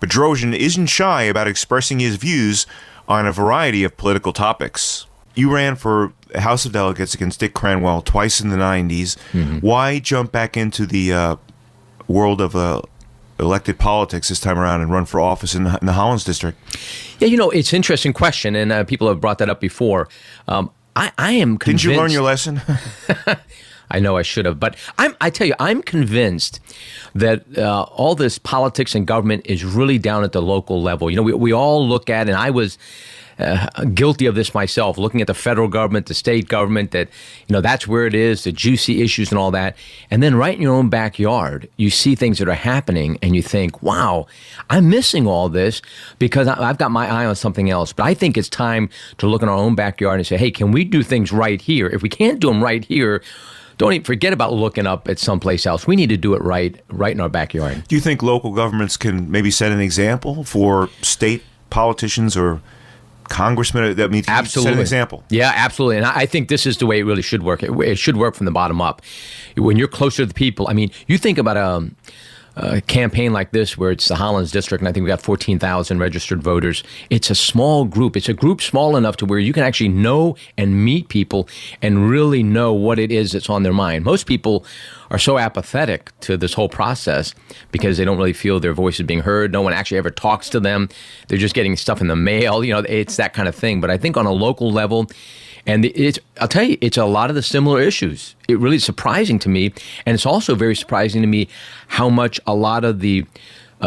Bedrosian isn't shy about expressing his views on a variety of political topics. You ran for House of Delegates against Dick Cranwell twice in the 90s. Why jump back into the world of elected politics this time around and run for office in the Hollins district? Yeah, it's an interesting question, and people have brought that up before. I am convinced. Didn't you learn your lesson? I know I should have, but I tell you, I'm convinced that all this politics and government is really down at the local level. We all look at, and I was guilty of this myself, looking at the federal government, the state government, that, that's where it is, the juicy issues and all that. And then right in your own backyard, you see things that are happening and you think, wow, I'm missing all this because I've got my eye on something else. But I think it's time to look in our own backyard and say, hey, can we do things right here? If we can't do them right here, don't even forget about looking up at someplace else. We need to do it right in our backyard. Do you think local governments can maybe set an example for state politicians or congressmen that need to absolutely set an example? Yeah, absolutely. And I think this is the way it really should work. It should work from the bottom up. When you're closer to the people, you think about a campaign like this where it's the Hollins district, and I think we got 14,000 registered voters. It's a small group. It's a group small enough to where you can actually know and meet people and really know what it is that's on their mind. Most people are so apathetic to this whole process because they don't really feel their voice is being heard. No one actually ever talks to them. They're just getting stuff in the mail. It's that kind of thing. But I think on a local level, and I'll tell you, it's a lot of the similar issues. It really is surprising to me. And it's also very surprising to me how much a lot of the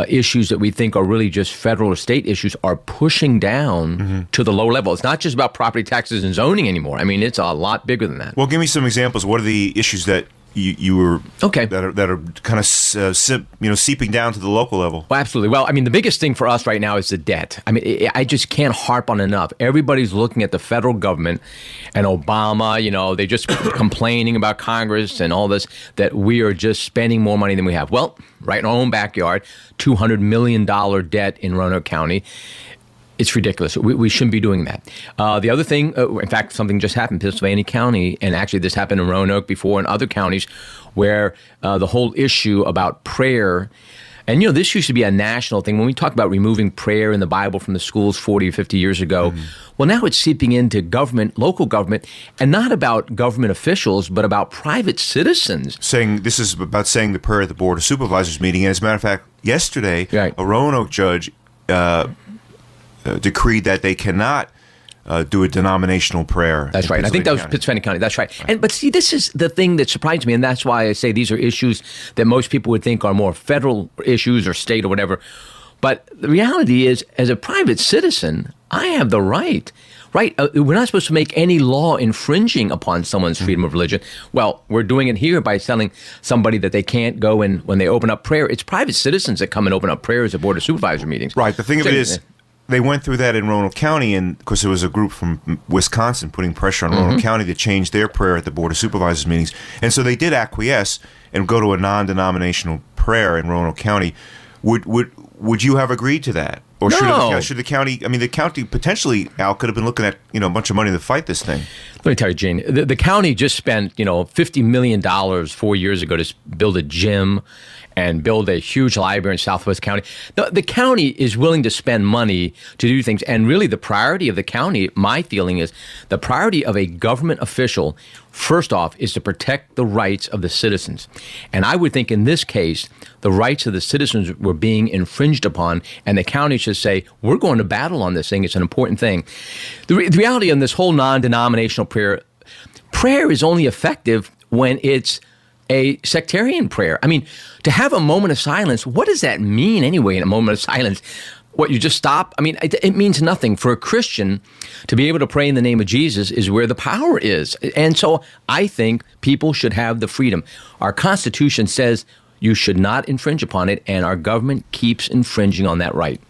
issues that we think are really just federal or state issues are pushing down to the lower level. It's not just about property taxes and zoning anymore. It's a lot bigger than that. Well, give me some examples. What are the issues that you were okay that are kind of seeping down to the local level? Well, absolutely. Well, the biggest thing for us right now is the debt. I just can't harp on enough. Everybody's looking at the federal government and Obama. They're just complaining about Congress and all this, that we are just spending more money than we have. Well, right in our own backyard, $200 million debt in Roanoke County. It's ridiculous. We shouldn't be doing that. The other thing, in fact, something just happened in Pennsylvania County, and actually this happened in Roanoke before in other counties, where the whole issue about prayer, and this used to be a national thing. When we talk about removing prayer in the Bible from the schools 40 or 50 years ago, well, now it's seeping into government, local government, and not about government officials, but about private citizens. This is about saying the prayer at the Board of Supervisors meeting. And as a matter of fact, yesterday, a Roanoke judge decreed that they cannot do a denominational prayer. That's right. I think that was Pennsylvania County. That's right. But see, this is the thing that surprised me, and that's why I say these are issues that most people would think are more federal issues or state or whatever. But the reality is, as a private citizen, I have the right. Right? We're not supposed to make any law infringing upon someone's freedom of religion. Well, we're doing it here by telling somebody that they can't go and when they open up prayer. It's private citizens that come and open up prayers at Board of Supervisor meetings. Right. The thing of it is, they went through that in Roanoke County, and of course there was a group from Wisconsin putting pressure on Roanoke County to change their prayer at the Board of Supervisors meetings. And so they did acquiesce and go to a non-denominational prayer in Roanoke County. Would you have agreed to that? Or no. should the county, the county potentially, Al, could have been looking at, a bunch of money to fight this thing. Let me tell you, Gene, the county just spent, $50 million 4 years ago to build a gym and build a huge library in Southwest County. The county is willing to spend money to do things. And really the priority of the county, my feeling is, the priority of a government official, first off, is to protect the rights of the citizens. And I would think in this case, the rights of the citizens were being infringed upon, and the county should say, we're going to battle on this thing. It's an important thing. The reality on this whole non-denominational prayer is only effective when it's a sectarian prayer. To have a moment of silence, what does that mean anyway in a moment of silence? What, you just stop? It means nothing. For a Christian to be able to pray in the name of Jesus is where the power is. And so I think people should have the freedom. Our Constitution says you should not infringe upon it, and our government keeps infringing on that right.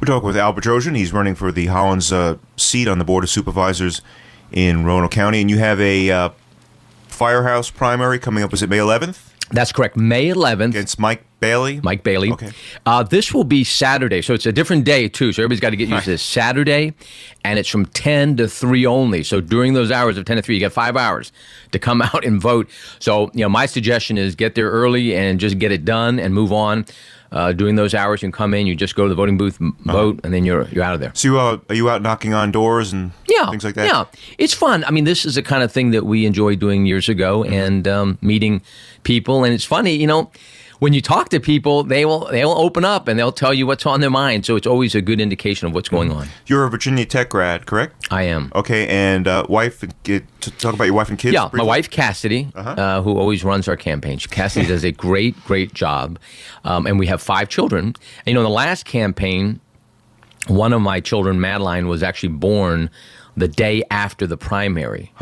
We're talking with Al Bedrosian. He's running for the Hollins seat on the Board of Supervisors in Roanoke County, and you have a firehouse primary coming up. Is it May 11th? That's correct. May 11th. Against Mike Bailey? Mike Bailey. Okay. This will be Saturday, so it's a different day, too. So everybody's got to get used to this. Saturday, and it's from 10 to 3 only. So during those hours of 10 to 3, you got 5 hours to come out and vote. So, my suggestion is get there early and just get it done and move on. During those hours, you can come in, you just go to the voting booth, vote, and then you're out of there. So are you out knocking on doors and things like that? Yeah, it's fun. I mean, this is the kind of thing that we enjoyed doing years ago, and meeting people. And it's funny, when you talk to people, they will open up and they'll tell you what's on their mind. So it's always a good indication of what's going on. You're a Virginia Tech grad, correct? I am. Okay, and wife. Talk about your wife and kids. Yeah, briefly. my wife Cassidy, who always runs our campaign. Cassidy does a great job, and we have 5 children. And, in the last campaign, one of my children, Madeline, was actually born the day after the primary.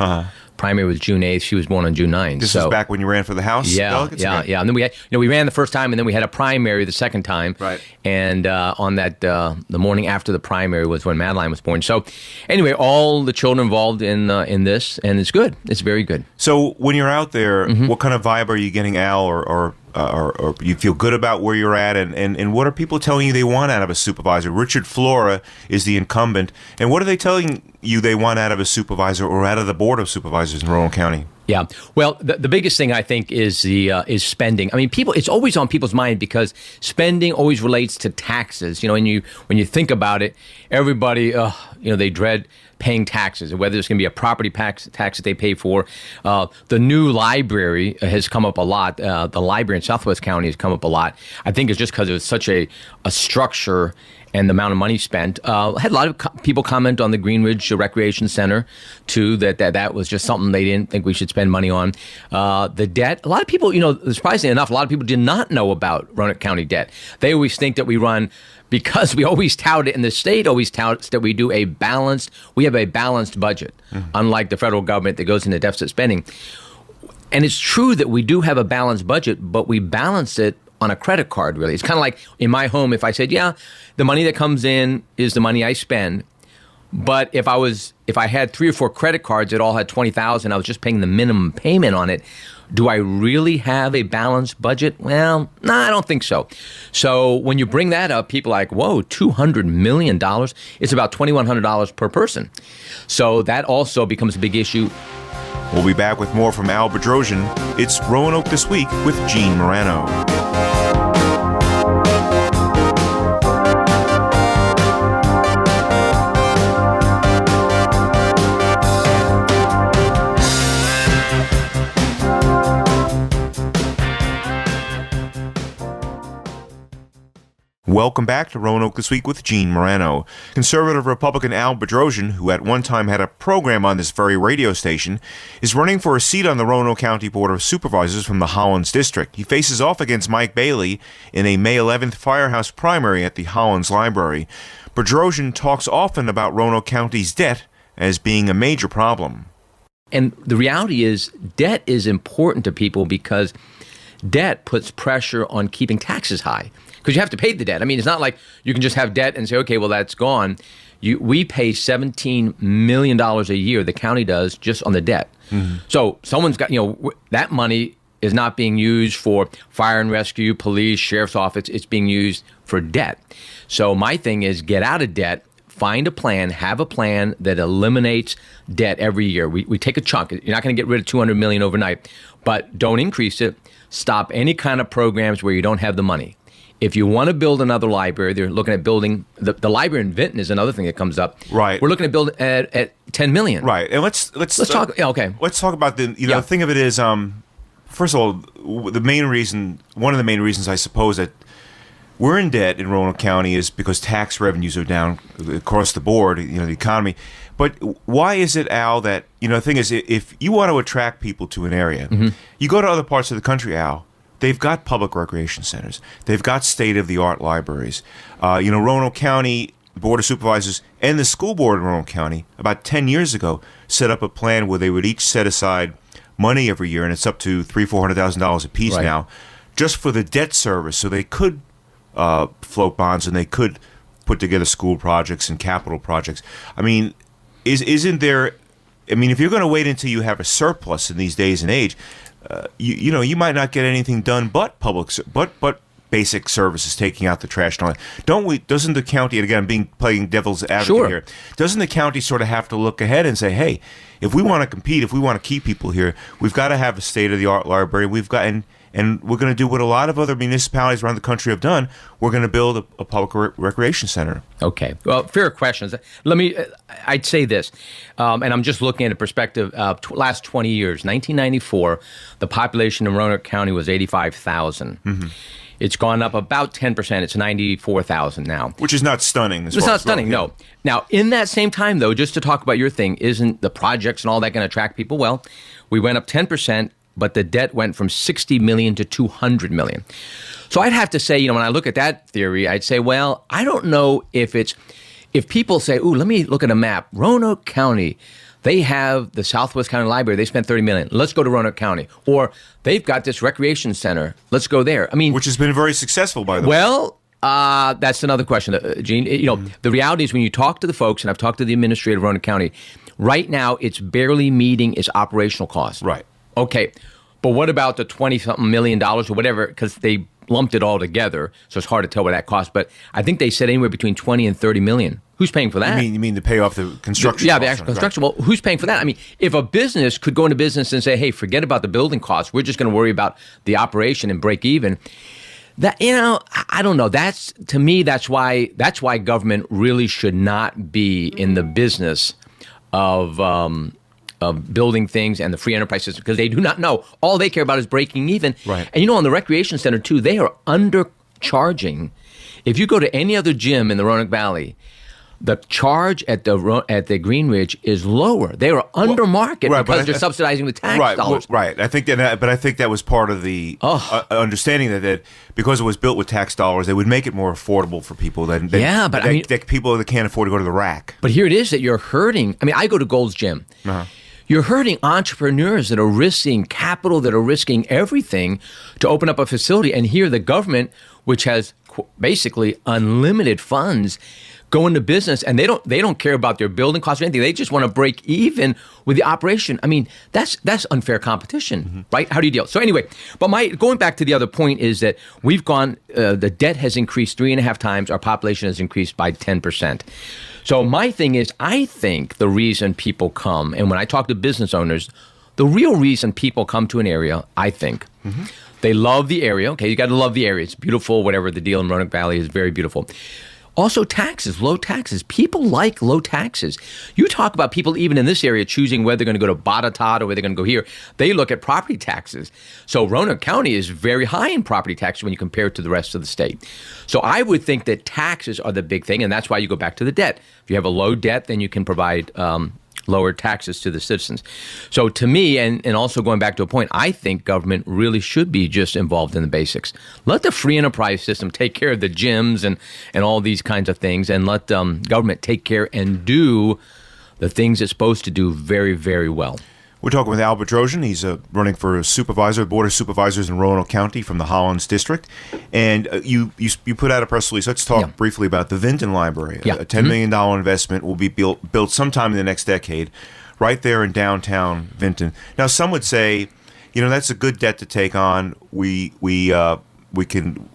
Primary was June 8th. She was born on June 9th. This was back when you ran for the House delegates? Yeah. And then we had, we ran the first time, and then we had a primary the second time. Right. And on that, the morning after the primary was when Madeline was born. So anyway, all the children involved in this, and it's good. It's very good. So when you're out there, what kind of vibe are you getting, Al, or you feel good about where you're at, and what are people telling you they want out of a supervisor? Richard Flora is the incumbent, and what are they telling you they want out of a supervisor or out of the board of supervisors in Roanoke County? Yeah. Well, the biggest thing I think is is spending. I mean, it's always on people's mind because spending always relates to taxes. When you think about it, everybody, they dread paying taxes, whether it's going to be a property tax that they pay for. The new library has come up a lot. The library in Southwest County has come up a lot. I think it's just because it's such a structure and the amount of money spent. I had a lot of people comment on the Green Ridge Recreation Center, too, that was just something they didn't think we should spend money on. The debt, a lot of people, surprisingly enough, a lot of people did not know about Roanoke County debt. They always think that we run, because we always tout it, and the state always touts that we have a balanced budget, unlike the federal government that goes into deficit spending. And it's true that we do have a balanced budget, but we balance it on a credit card, really. It's kind of like in my home, if I said, the money that comes in is the money I spend, but if I had 3 or 4 credit cards that all had $20,000, I was just paying the minimum payment on it. Do I really have a balanced budget? Well, no, I don't think so. So when you bring that up, people are like, whoa, $200 million? It's about $2,100 per person. So that also becomes a big issue. We'll be back with more from Al Bedrosian. It's Roanoke This Week with Gene Morano. Welcome back to Roanoke This Week with Gene Morano. Conservative Republican Al Bedrosian, who at one time had a program on this very radio station, is running for a seat on the Roanoke County Board of Supervisors from the Hollins District. He faces off against Mike Bailey in a May 11th firehouse primary at the Hollins Library. Bedrosian talks often about Roanoke County's debt as being a major problem. And the reality is, debt is important to people because debt puts pressure on keeping taxes high. Because you have to pay the debt. I mean, it's not like you can just have debt and say, okay, well, that's gone. We pay $17 million a year, the county does, just on the debt. So someone's got, that money is not being used for fire and rescue, police, sheriff's office. It's being used for debt. So my thing is get out of debt, find a plan, have a plan that eliminates debt every year. We take a chunk. You're not going to get rid of $200 million overnight, but don't increase it. Stop any kind of programs where you don't have the money. If you want to build another library, they're looking at building the library in Vinton is another thing that comes up. Right. We're looking at build at $10 million. Right. And let's talk. Yeah, okay. Let's talk about the thing of it is, first of all, one of the main reasons I suppose that we're in debt in Roanoke County is because tax revenues are down across the board. The economy. But why is it, Al, that the thing is, if you want to attract people to an area, you go to other parts of the country, Al. They've got public recreation centers. They've got state-of-the-art libraries. Roanoke County Board of Supervisors and the school board in Roanoke County about 10 years ago set up a plan where they would each set aside money every year, and it's up to $300,000-$400,000 a piece now, just for the debt service, so they could float bonds and they could put together school projects and capital projects. I mean, isn't there? I mean, if you're going to wait until you have a surplus in these days and age. You might not get anything done but but basic services, taking out the trash and all that. Doesn't the county, and again, playing devil's advocate here, doesn't the county sort of have to look ahead and say, hey, if we want to compete, if we want to keep people here, we've got to have a state-of-the-art library. and we're going to do what a lot of other municipalities around the country have done. We're going to build a public recreation center. Okay. Well, fair questions. I'd say this, and I'm just looking at a perspective of last 20 years. 1994, the population in Roanoke County was 85,000. Mm-hmm. It's gone up about 10%. It's 94,000 now. Which is not stunning. It's not stunning, no. Now, in that same time, though, just to talk about your thing, isn't the projects and all that going to attract people? Well, we went up 10%, but the debt went from 60 million to 200 million. So I'd have to say, when I look at that theory, I'd say, well, I don't know if people say, ooh, let me look at a map. Roanoke County, they have the Southwest County Library. They spent $30 million. Let's go to Roanoke County. Or they've got this recreation center. Let's go there. I mean, which has been very successful, by the way. Well, that's another question, Gene. The reality is when you talk to the folks, and I've talked to the administrator of Roanoke County, right now it's barely meeting its operational costs. Right. Okay. But what about the $20-something million or whatever? Because they lumped it all together, so it's hard to tell what that costs. But I think they said anywhere between 20 and 30 million. Who's paying for that? You mean to pay off the construction? The actual construction. Right. Well, who's paying for that? I mean, if a business could go into business and say, "Hey, forget about the building costs. We're just going to worry about the operation and break even." That I don't know. To me, that's why government really should not be in the business of building things and the free enterprise system, because they do not know. All they care about is breaking even. Right. And on the recreation center too, they are undercharging. If you go to any other gym in the Roanoke Valley, the charge at the Green Ridge is lower. They are under market because they're subsidizing with tax dollars. Right. I think that was part of the understanding that because it was built with tax dollars, they would make it more affordable for people. People that can't afford to go to the rack. But here it is that you're hurting. I mean, I go to Gold's Gym. Uh-huh. You're hurting entrepreneurs that are risking capital, that are risking everything to open up a facility. And here the government, which has basically unlimited funds, go into business, and they don't care about their building costs or anything. They just want to break even with the operation. I mean, that's unfair competition, right? How do you deal? So anyway, but going back to the other point is that we've gone, the debt has increased 3.5 times. Our population has increased by 10%. So my thing is, I think the reason people come, and when I talk to business owners, the real reason people come to an area, I think, they love the area. Okay, you got to love the area. It's beautiful, whatever the deal in Roanoke Valley is very beautiful. Also taxes, low taxes. People like low taxes. You talk about people even in this area choosing whether they're going to go to Botetourt or whether they're going to go here. They look at property taxes. So Roanoke County is very high in property taxes when you compare it to the rest of the state. So I would think that taxes are the big thing, and that's why you go back to the debt. If you have a low debt, then you can provide lower taxes to the citizens. So to me, and also going back to a point, I think government really should be just involved in the basics. Let the free enterprise system take care of the gyms and all these kinds of things, and let government take care and do the things it's supposed to do very, very well. We're talking with Al Bedrosian. He's running for supervisor, Board of Supervisors in Roanoke County from the Hollins District. And you put out a press release. Let's talk briefly about the Vinton Library. Yeah. A $10 million investment will be built sometime in the next decade, right there in downtown Vinton. Now, some would say, that's a good debt to take on. We can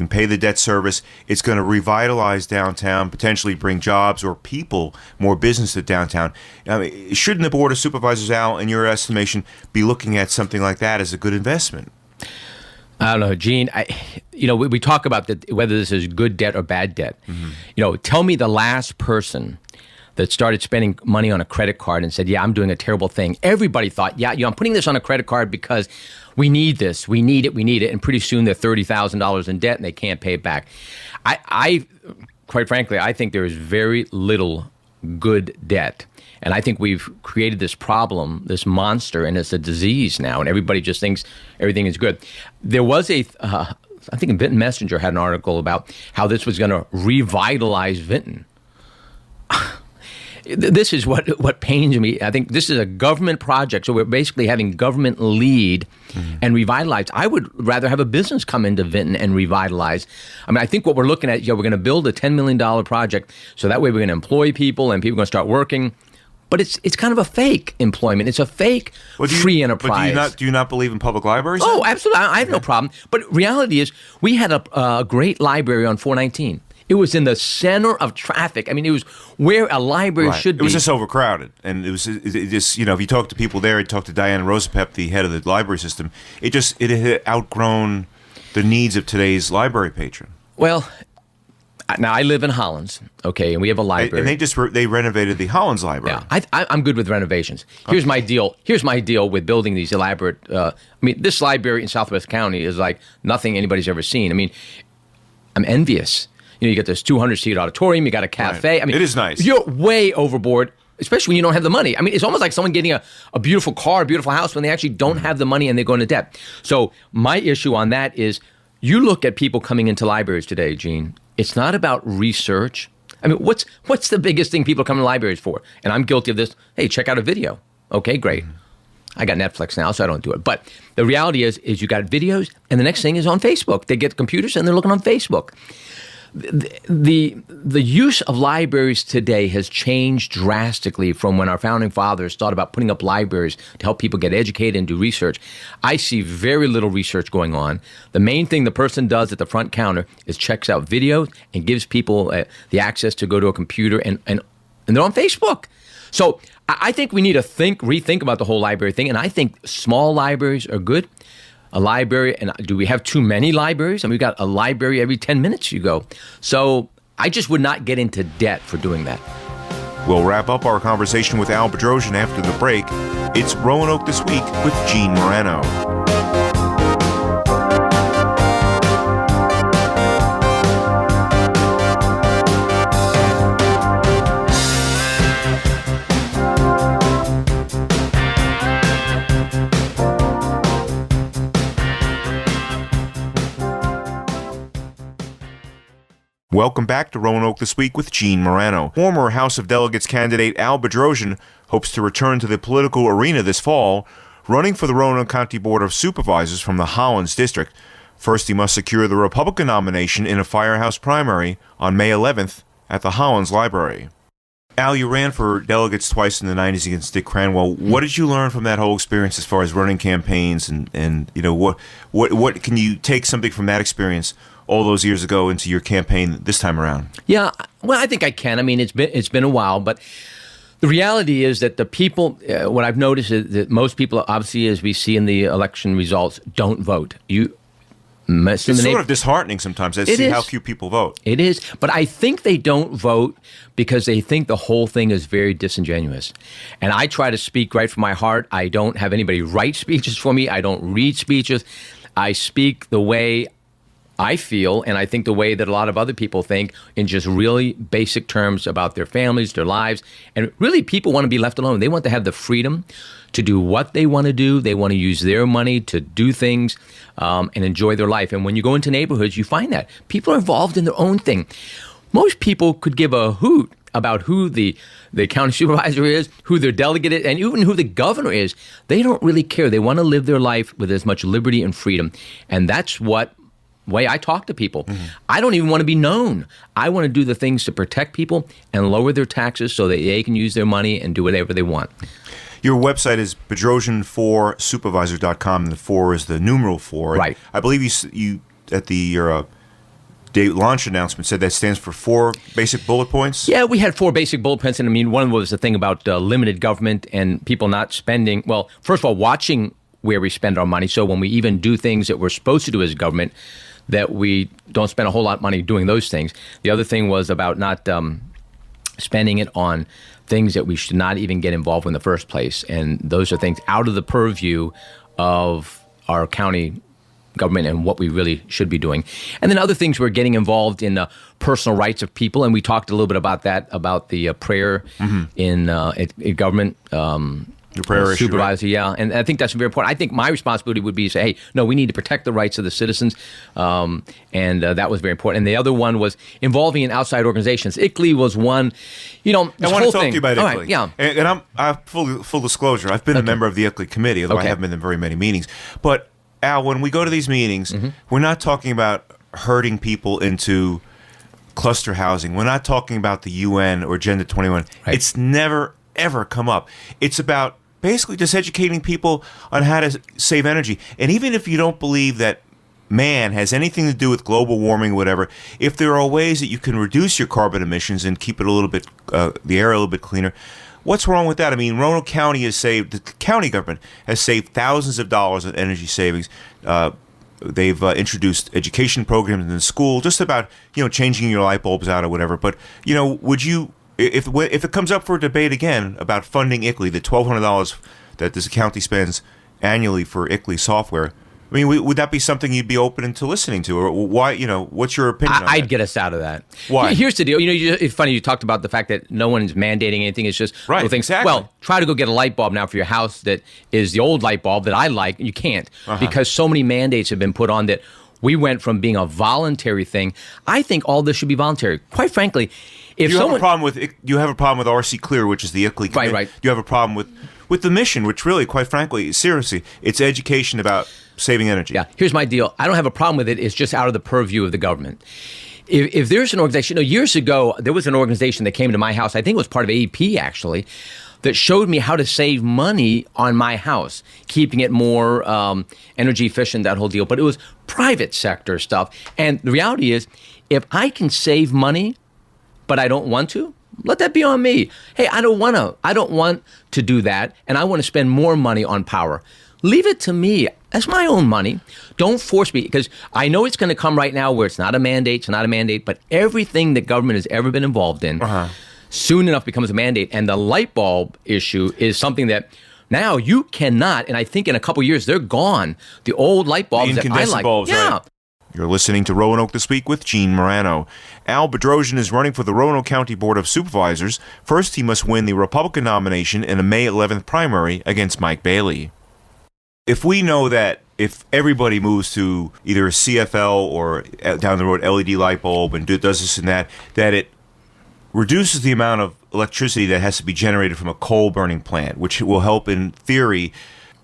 pay the debt service. It's going to revitalize downtown, potentially bring jobs or people, more business to downtown. I mean, shouldn't the Board of Supervisors, Al, in your estimation, be looking at something like that as a good investment? I don't know, Gene. We talk about whether this is good debt or bad debt. Tell me the last person that started spending money on a credit card and said, I'm doing a terrible thing. Everybody thought, I'm putting this on a credit card because we need this, we need it. And pretty soon they're $30,000 in debt and they can't pay it back. I quite frankly, I think there is very little good debt. And I think we've created this problem, this monster, and it's a disease now, and everybody just thinks everything is good. There was I think Vinton Messenger had an article about how this was going to revitalize Vinton. This is what pains me. I think this is a government project, so we're basically having government lead and revitalize. I would rather have a business come into Vinton and revitalize. I mean, I think what we're looking at, we're going to build a $10 million project, so that way we're going to employ people and people are going to start working. But it's kind of a fake employment. It's a fake free enterprise. But do you not believe in public libraries? Oh, absolutely. I have no problem. But reality is, we had a great library on 419. It was in the center of traffic. I mean, it was where a library should be. It was just overcrowded, and it just if you talk to people there, you talk to Diana Rosapep, the head of the library system. It had outgrown the needs of today's library patron. Well, now I live in Hollands, okay, and we have a library. And they renovated the Hollands Library. Yeah, I'm good with renovations. Here's my deal. Here's my deal with building these elaborate. This library in Southwest County is like nothing anybody's ever seen. I mean, I'm envious. You get this 200-seat auditorium. You got a cafe. Right. I mean, it is nice. You're way overboard, especially when you don't have the money. I mean, it's almost like someone getting a beautiful car, a beautiful house when they actually don't have the money and they go into debt. So my issue on that is, you look at people coming into libraries today, Gene. It's not about research. I mean, what's the biggest thing people come to libraries for? And I'm guilty of this. Hey, check out a video. Okay, great. I got Netflix now, so I don't do it. But the reality is you got videos, and the next thing is on Facebook. They get computers, and they're looking on Facebook. The use of libraries today has changed drastically from when our founding fathers thought about putting up libraries to help people get educated and do research. I see very little research going on. The main thing the person does at the front counter is checks out videos and gives people the access to go to a computer, and they're on Facebook. So I think we need to rethink about the whole library thing, and I think small libraries are good. A library, and do we have too many libraries? I mean, we've got a library every 10 minutes you go. So I just would not get into debt for doing that. We'll wrap up our conversation with Al Bedrosian after the break. It's Roanoke This Week with Gene Morano. Welcome back to Roanoke This Week with Gene Morano. Former House of Delegates candidate Al Bedrosian hopes to return to the political arena this fall, running for the Roanoke County Board of Supervisors from the Hollands District. First, he must secure the Republican nomination in a firehouse primary on May 11th at the Hollands Library. Al, you ran for delegates twice in the 90s against Dick Cranwell. What did you learn from that whole experience as far as running campaigns, and what can you take something from that experience all those years ago into your campaign this time around? Yeah, well, I think I can. I mean, it's been a while, but the reality is that the people, what I've noticed is that most people, obviously, as we see in the election results, don't vote. It's sort of disheartening sometimes to see how few people vote. It is, but I think they don't vote because they think the whole thing is very disingenuous. And I try to speak right from my heart. I don't have anybody write speeches for me. I don't read speeches. I speak the way I feel, and I think the way that a lot of other people think, in just really basic terms about their families, their lives. And really, people want to be left alone. They want to have the freedom to do what they want to do. They want to use their money to do things and enjoy their life. And when you go into neighborhoods, you find that people are involved in their own thing. Most people could give a hoot about who the county supervisor is, who their delegate is, and even who the governor is. They don't really care. They want to live their life with as much liberty and freedom. And that's what way I talk to people. Mm-hmm. I don't even want to be known. I want to do the things to protect people and lower their taxes so that they can use their money and do whatever they want. Your website is bedrosian4supervisor.com, and the 4 is the numeral 4. Right. I believe you at your day launch announcement said that stands for 4 basic bullet points. Yeah, we had 4 basic bullet points, and I mean, one was the thing about limited government and people not spending. Well, first of all, watching where we spend our money. So when we even do things that we're supposed to do as government, that we don't spend a whole lot of money doing those things. The other thing was about not spending it on things that we should not even get involved with in the first place. And those are things out of the purview of our county government and what we really should be doing. And then other things, we're getting involved in the personal rights of people. And we talked a little bit about that, about the prayer in government. The prayer issue, supervisor, right? Yeah, and I think that's very important. I think my responsibility would be to say, hey, no, we need to protect the rights of the citizens, and that was very important. And the other one was involving in outside organizations. ICLEI was one, I want to talk to you about ICLEI. Right, yeah. And I'm full disclosure, I've been a member of the ICLEI committee, although I haven't been in very many meetings. But Al, when we go to these meetings, we're not talking about herding people into cluster housing. We're not talking about the UN or Agenda 21. Right. It's never, ever come up. It's about basically just educating people on how to save energy. And even if you don't believe that man has anything to do with global warming, whatever, if there are ways that you can reduce your carbon emissions and keep it a little bit, the air a little bit cleaner, what's wrong with that? I mean, Roanoke County the county government has saved thousands of dollars in energy savings. They've introduced education programs in the school, just about, changing your light bulbs out or whatever. But, would you, if it comes up for debate again about funding ICLEI, the $1,200 that this county spends annually for ICLEI software, I mean, would that be something you'd be open to listening to? Or why, what's your opinion on that? I'd get us out of that. Why? Here's the deal. It's funny you talked about the fact that no one's mandating anything. It's just right, little things. Exactly. Well, try to go get a light bulb now for your house that is the old light bulb that I like. You can't because so many mandates have been put on that we went from being a voluntary thing. I think all this should be voluntary. Quite frankly, if you have a problem with RC Clear, which is the ICLEI committee. Right. You have a problem with the mission, which really, quite frankly, seriously, it's education about saving energy. Yeah, here's my deal. I don't have a problem with it. It's just out of the purview of the government. If there's an organization, years ago, there was an organization that came to my house, I think it was part of AP actually, that showed me how to save money on my house, keeping it more energy efficient, that whole deal. But it was private sector stuff. And the reality is, if I can save money, but I don't want to, let that be on me. Hey, I don't want to do that, and I want to spend more money on power. Leave it to me. That's my own money. Don't force me, because I know it's going to come right now where it's not a mandate, but everything that government has ever been involved in soon enough becomes a mandate. And the light bulb issue is something that now you cannot, and I think in a couple of years they're gone. The old light bulbs that I incandescent like. bulbs, yeah. right. You're listening to Roanoke This Week with Gene Morano. Al Bedrosian is running for the Roanoke County Board of Supervisors. First, he must win the Republican nomination in a May 11th primary against Mike Bailey. If we know that if everybody moves to either a CFL or down the road LED light bulb and does this and that it reduces the amount of electricity that has to be generated from a coal-burning plant, which will help, in theory,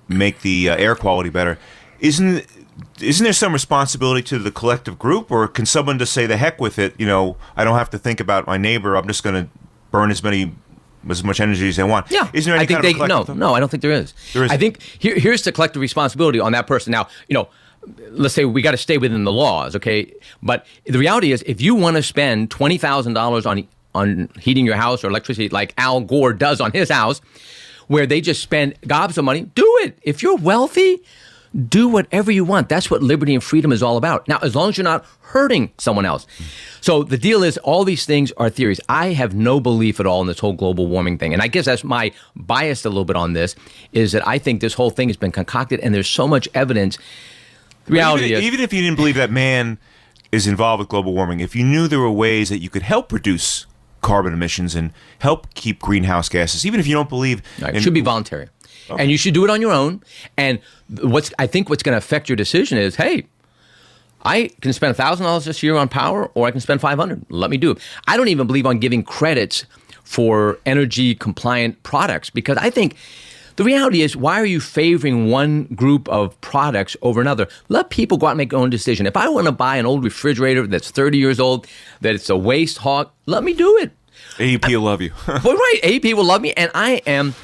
make the air quality better. Isn't there some responsibility to the collective group, or can someone just say, the heck with it, I don't have to think about my neighbor, I'm just going to burn as much energy as they want? Yeah. Isn't there any kind of collective? No, I don't think there is. I think here's the collective responsibility on that person. Now, let's say we got to stay within the laws, okay? But the reality is, if you want to spend $20,000 on heating your house or electricity like Al Gore does on his house, where they just spend gobs of money, do it. If you're wealthy, do whatever you want. That's what liberty and freedom is all about. Now, as long as you're not hurting someone else. So the deal is, all these things are theories. I have no belief at all in this whole global warming thing. And I guess that's my bias a little bit on this, is that I think this whole thing has been concocted and there's so much evidence. The reality is, even if you didn't believe that man is involved with global warming, if you knew there were ways that you could help reduce carbon emissions and help keep greenhouse gases, even if you don't believe... It should be voluntary. Okay. And you should do it on your own. And I think what's going to affect your decision is, hey, I can spend $1,000 this year on power, or I can spend $500. Let me do it. I don't even believe on giving credits for energy compliant products, because I think the reality is, why are you favoring one group of products over another? Let people go out and make their own decision. If I want to buy an old refrigerator that's 30 years old, that it's a waste hog, let me do it. AP will love you. Well, right. AP will love me, and I am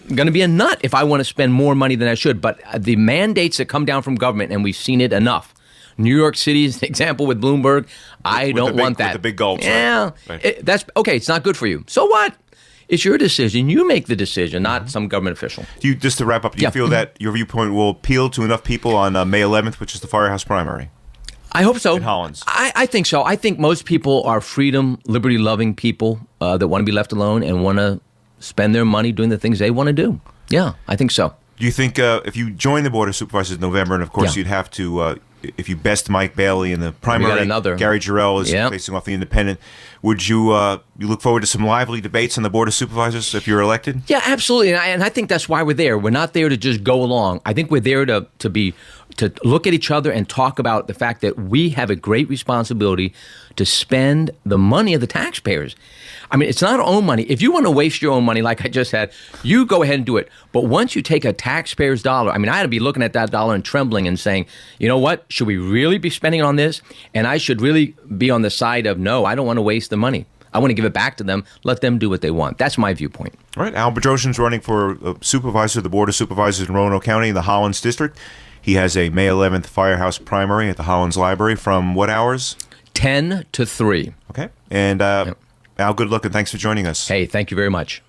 going to be a nut if I want to spend more money than I should. But the mandates that come down from government, and we've seen it enough. New York City is an example with Bloomberg. I don't want that. With the big gulps. Yeah. Right. That's okay. It's not good for you. So what? It's your decision. You make the decision, not some government official. Just to wrap up, do you feel that your viewpoint will appeal to enough people on May 11th, which is the firehouse primary? I hope so. In Hollins. I think so. I think most people are freedom, liberty-loving people that want to be left alone and want to spend their money doing the things they want to do. Yeah, I think so. Do you think if you join the Board of Supervisors in November, and of course you'd have to, if you best Mike Bailey in the primary, Gary Jarrell is facing off the independent, would you look forward to some lively debates on the Board of Supervisors if you're elected? Yeah, absolutely. And I think that's why we're there. We're not there to just go along. I think we're there to look at each other and talk about the fact that we have a great responsibility to spend the money of the taxpayers. I mean, it's not our own money. If you want to waste your own money, like I just said, you go ahead and do it. But once you take a taxpayer's dollar, I mean, I had to be looking at that dollar and trembling and saying, you know what, should we really be spending on this? And I should really be on the side of, no, I don't want to waste the money. I want to give it back to them. Let them do what they want. That's my viewpoint. All right. Al Bedrosian's running for supervisor of the Board of Supervisors in Roanoke County in the Hollins District. He has a May 11th Firehouse primary at the Hollins Library from what hours? 10 to 3. Okay. And Al, good luck and thanks for joining us. Hey, thank you very much.